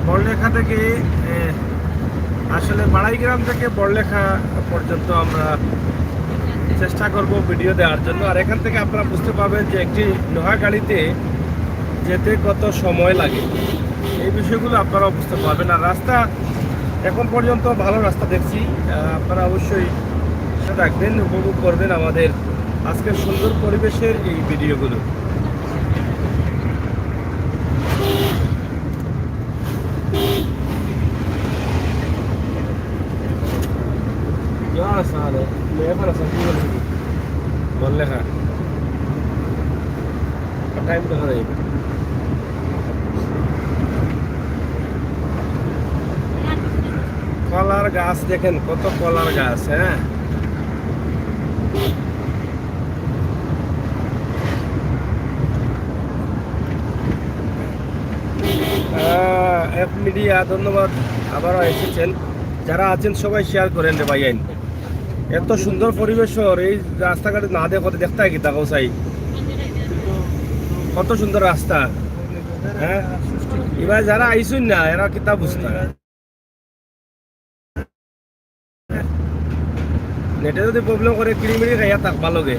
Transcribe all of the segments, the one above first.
বড়লেখা থেকে আসলে বাড়াইগ্রাম থেকে বড়লেখা পর্যন্ত আমরা চেষ্টা করব ভিডিও দেওয়ার জন্য। আর এখান থেকে আপনারা বুঝতে পারবেন যে একটি লোহা গাড়িতে যেতে কত সময় লাগে, এই বিষয়গুলো আপনারা বুঝতে পারবেন। আর রাস্তা এখন পর্যন্ত ভালো রাস্তা দেখছি, আপনারা অবশ্যই দেখবেন, উপভোগ করবেন আমাদের আজকের সুন্দর পরিবেশের এই ভিডিওগুলো। বড়লেখা টাইম দেখা যায়। কলার গাছ দেখেন, কত কলার গাছ। হ্যাঁ, এফ মিডিয়া ধন্যবাদ, আবারও এসেছেন। যারা আছেন সবাই শেয়ার করেন রে ভাই। এত সুন্দর পরিবেশ, এই রাস্তাঘাটে না দেখতে দেখতে হয় কি তাকেও চাই, কত সুন্দর রাস্তা। হ্যাঁ, এবার যারা আইসুন না এরা কিতা বুঝতে নেটে যদি প্রবলেম করে কিড়িমিড়ি খাইয়া থাক ভালোকে।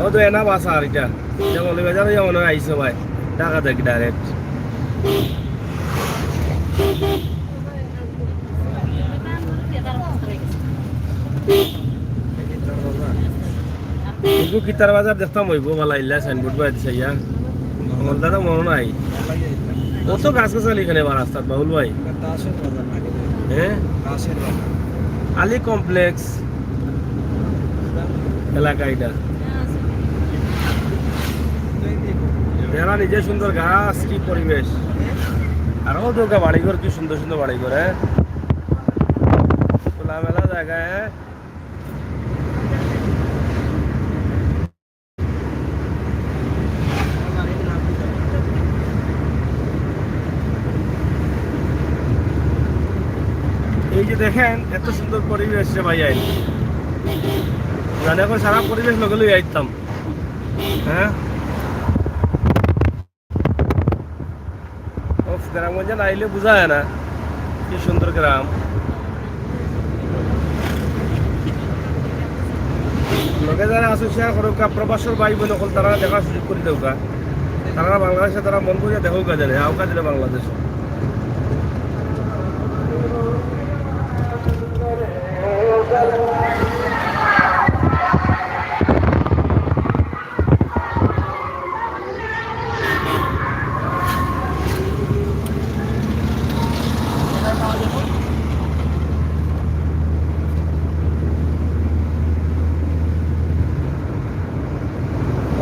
ও তো এনা বাসা আর এটা যেমন বাজারে যেমন আইসো ভাই টাকা দেখি ডাইরেক্ট। কিন্তু কিতার বাজার দেখতাম হইব ভালো ইল্লা সাইনবোর্ড বাই দিছে ইয়া আমার দাদা মনে নাই। কত গাছ গাছালি এখানে বা রাস্তার বাউল ভাই। হ্যাঁ, আলী কমপ্লেক্স এলাকা এটা। যারা নিজে সুন্দর গাছ, কি পরিবেশ। আর ও দোকা বাড়িঘর, কি সুন্দর সুন্দর বাড়িঘর। হ্যাঁ, খোলামেলা জায়গায়। হ্যাঁ, এই যে দেখেন এত সুন্দর পরিবেশ রে ভাই। আইন জানি এখন সারা পরিবেশ লগেলই আইতাম। হ্যাঁ, গ্রামগঞ্জে না আইলে বোঝা যায় না কি সুন্দর গ্রাম। লোকে যারা আসোসিয়া করুকা প্রবাসর ভাই বোন হল তারা দেখার সুযোগ করে দেউকা, তারা বাংলাদেশে তারা মন করিয়া দেখুকা জানে আউকা দিলে বাংলাদেশ।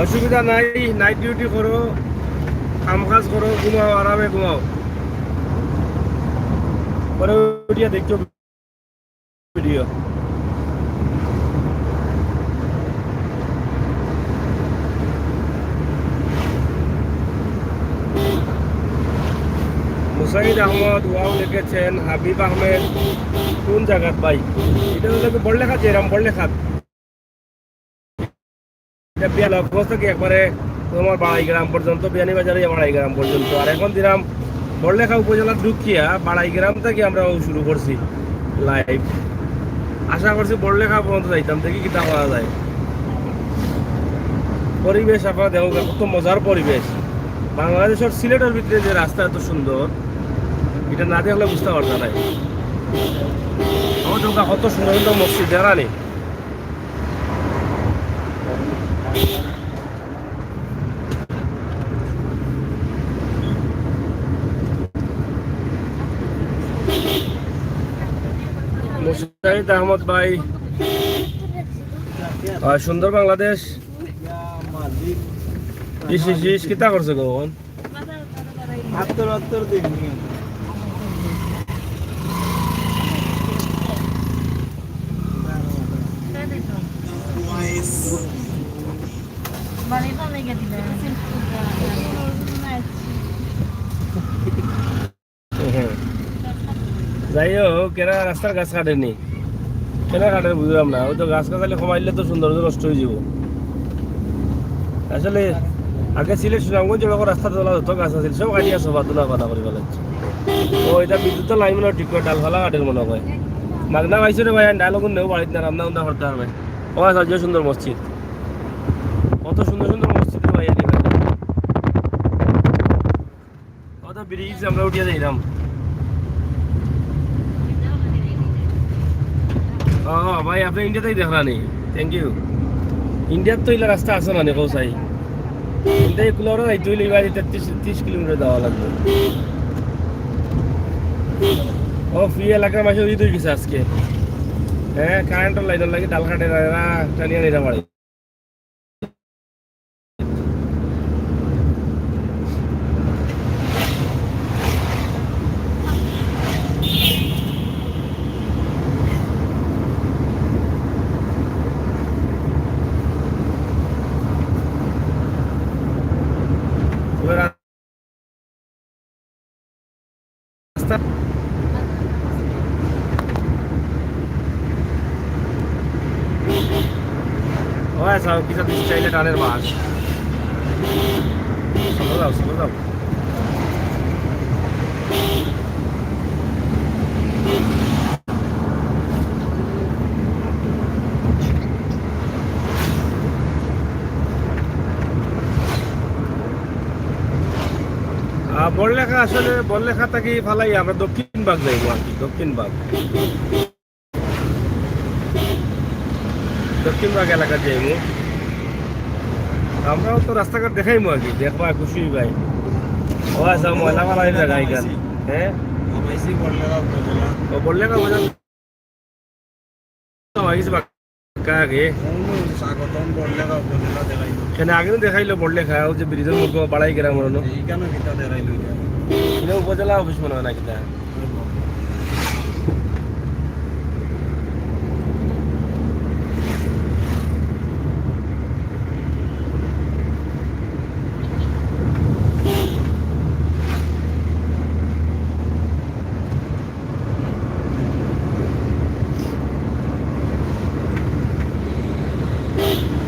অসুবিধা নাই, নাইট ডিউটি করো, কাম কাজ করো, ঘুমাও, আরামে ঘুমাও, পরে উঠিয়া দেখছো ভিডিও। মুসাইদ আহমদ ওয়াও লিখেছেন। হাবিব আহমেদ কোন জায়গাত ভাই? এটা হলো বড়লেখা, যেরাম বড়লেখা থেকে একবারে তোমার বাড়াইগ্রাম পর্যন্ত, বিয়ানীবাজারে বাড়াইগ্রাম পর্যন্ত। আর এখন দিলাম বড়লেখা উপজেলা ঢুকিয়া বাড়াইগ্রাম থেকে আমরা শুরু করছি লাইভ। আশা করছি বড়লেখা পর্যন্ত যাইতাম, দেখি কিতা করা যায়। পরিবেশ আপনারা দেখো, কত মজার পরিবেশ। বাংলাদেশের সিলেটের ভিতরে যে রাস্তা এত সুন্দর, এটা না দেখলে বুঝতে পারতাম না। আমার কত সুন্দর সুন্দর মসজিদ দেখা নেই। মুসাইদ আহমদ ভাই, সুন্দর বাংলাদেশ। ইস কিতা করছে গন? যাই হোক, কেনা রাস্তার গাছ কাটেনি, কেনা কাটে বুঝলাম না। ওই তো গাছ কাটালে কমাইলে তো সৌন্দর্য নষ্ট হয়ে যাব। আসলে আগে সিলেট সুনামগঞ্জ যখন রাস্তা তোলা যত গাছ আছিল সব কাটি আছে বাদুলা বাধা করে ফেলাচ্ছে। ও এটা বিদ্যুতের লাইন মনে ঠিক করে ডাল ফালা কাটের মনে হয় মাগনা পাইছো রে ভাই ডাল ওগুন নেও বাড়িতে না রান্না উন্না করতে পারবে। ও আচ্ছা যে সুন্দর মসজিদ, কত সুন্দর সুন্দর মসজিদ রে ভাই এটি ভাই। কত ব্রিজ আমরা উঠিয়ে যাইলাম। ও ভাই আপনি ইন্ডিয়াতেই দেখলানি, থ্যাংক ইউ। ইন্ডিয়ার তো এলা রাস্তা আছে না দেখো চাই ইন্ডিয়া কুলারও এই দুই লিবাই 30 কিলোমিটার যাওয়া লাগবে। ও ফ্রি এলাকার মাসে উড়ি তুই গেছে আজকে। হ্যাঁ কারেন্টের লাইনের লাগে ডাল কাটে না টানিয়া নিতে পারে। রাস্তা ও আচ্ছা কিছু দিন চাইলে টানের বাস চলো যাও চলো যাও। বড়লেখা আসলে বড়লেখা থেকে ফালাই আমরা দক্ষিণ বাগ যাইব আর কি। দক্ষিণ বাগ এলাকা যাইব। আমরাও তো রাস্তাঘাট দেখাইমু আর কি, দেখবা খুশি ভাই। ও আচ্ছা ময়লা ফালাই জায়গা এখান। হ্যাঁ ও বড়লেখা বোঝা আগে সেখানে আগে দেখাইলো বড়লেখা ও যে ব্রিজের মুখ বাড়াই গেলাম উপজেলা অফিস মনে হয় না কিনা।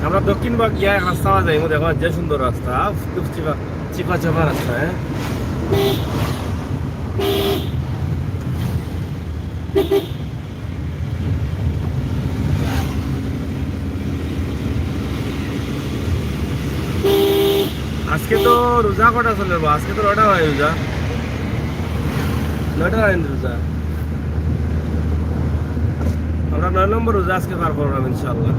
আমরা দক্ষিণ বাগ গিয়া রাস্তা যাই দেখো যে সুন্দর রাস্তা, খুব চিপা চিপা চাপা রাস্তা। হ্যাঁ আজকে তো রোজা কটা চলে আজকে তো 9টা হয় রোজা, 9টা হয় রোজা। আমরা 9 নম্বর রোজা আজকে পার করলাম ইনশাআল্লাহ।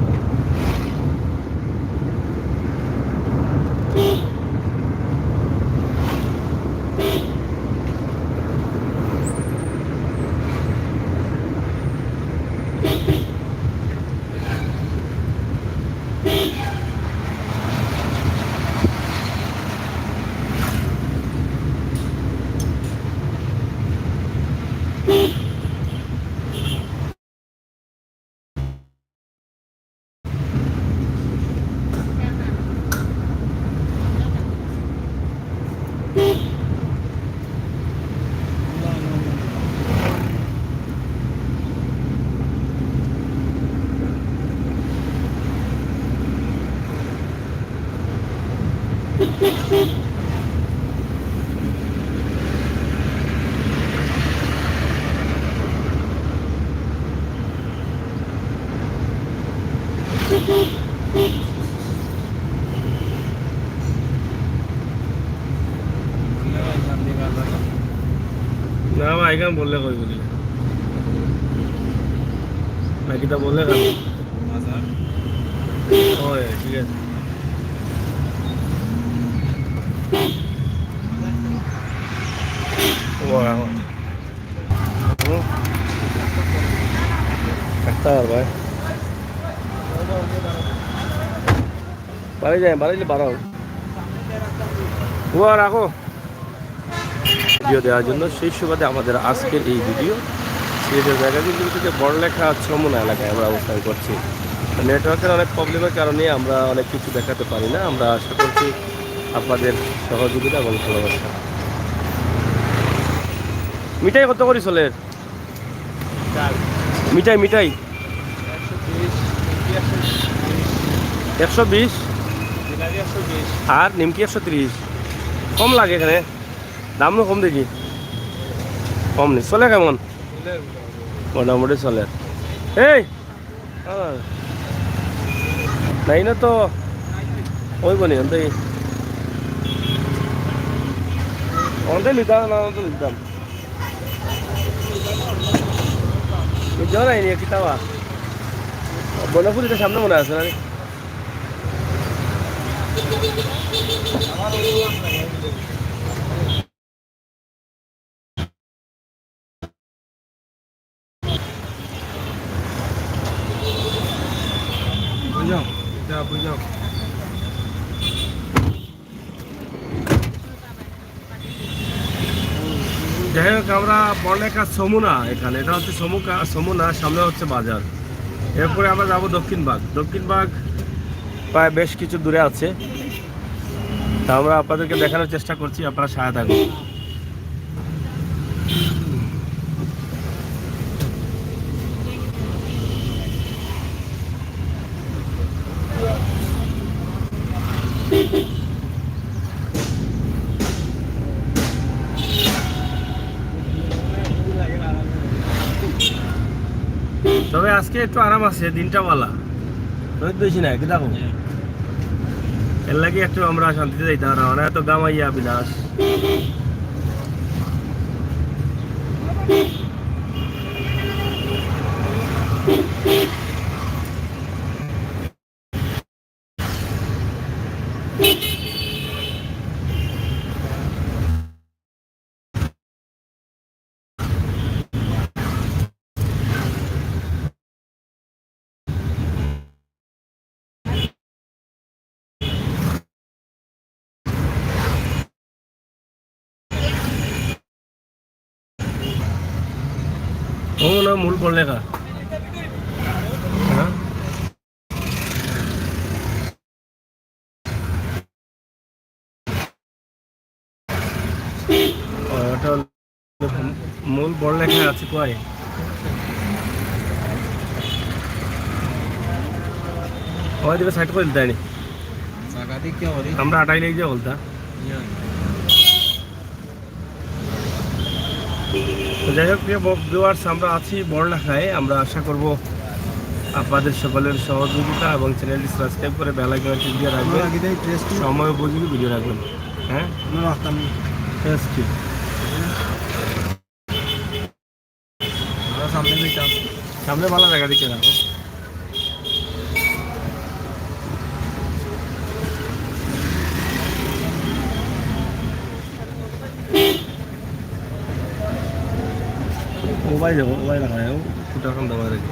না ভাই এখানে বললে কই বলি বাকিটা বললে কেন? ওই ঠিক আছে। ভাই বাড়ি যায় বাড়িলে বাড়াও রাখো। ভিডিও দেওয়ার জন্য সেই সুবাদে আমাদের আজকের এই ভিডিও সিলেটের জায়গাগুলো থেকে বড়লেখা চমুনা এলাকায় আমরা অবস্থান করছি। নেটওয়ার্কের অনেক প্রবলেমের কারণে আমরা অনেক কিছু দেখাতে পারি না। আমরা আশা করছি আপনাদের সহযোগিতা এবং ভালোবাসা। মিঠাই কত করে চলে? মিঠাই 120, আর নিমকি 130 কম লাগে এখানে, দামও কম দেখি, কম নেই। চলে কেমন? মোটামুটি চলে। এই নাই না তো ওই বনি অন্তই লিতাম না, লিতাম বুঝছো নাই নিয়ে কিতাবা বনপুরিতে সামনে মনে আছে না? বুঝাও বুঝাও। যাই হোক, আমরা বড়লেখা সমুনা, এখানে এটা হচ্ছে সমুনা, সামনে হচ্ছে বাজার। এরপরে আমরা যাবো দক্ষিণবাগ। দক্ষিণবাগ প্রায় বেশ কিছু দূরে আছে, তা আমরা আপনাদেরকে দেখানোর চেষ্টা করছি, আপনারা সাথে থাকুন। তবে আজকে একটু আরাম আছে, দিনটা বালা, রোদ বেশি নাই, কি দেখো এর লাগে একটু আমরা শান্তিতে যাইতে পারা, মানে এত গামাইয়া বিলাস। ও না মূল বড়লেখা, হ্যাঁ ওটা মূল বড়লেখা আছে কয়। ওই দিকে সাইড করে দিতে আমরা আটাই লেগে যা বলতা। যাই হোক প্রিয় ভিউয়ার্স, আমরা আছি বড়লেখায়। আমরা আশা করব আপনাদের সকলের সহযোগিতা এবং চ্যানেলটি সাবস্ক্রাইব করে বেল আইকনে টিপ দিয়ে রাখবেন, সময় উপযোগী ভিডিও রাখবেন। হ্যাঁ সামনে ভালো জায়গা দিকে রাখো। মোবাইল যাবো, মোবাইল রাখা ফুটা খান দেওয়া রেখে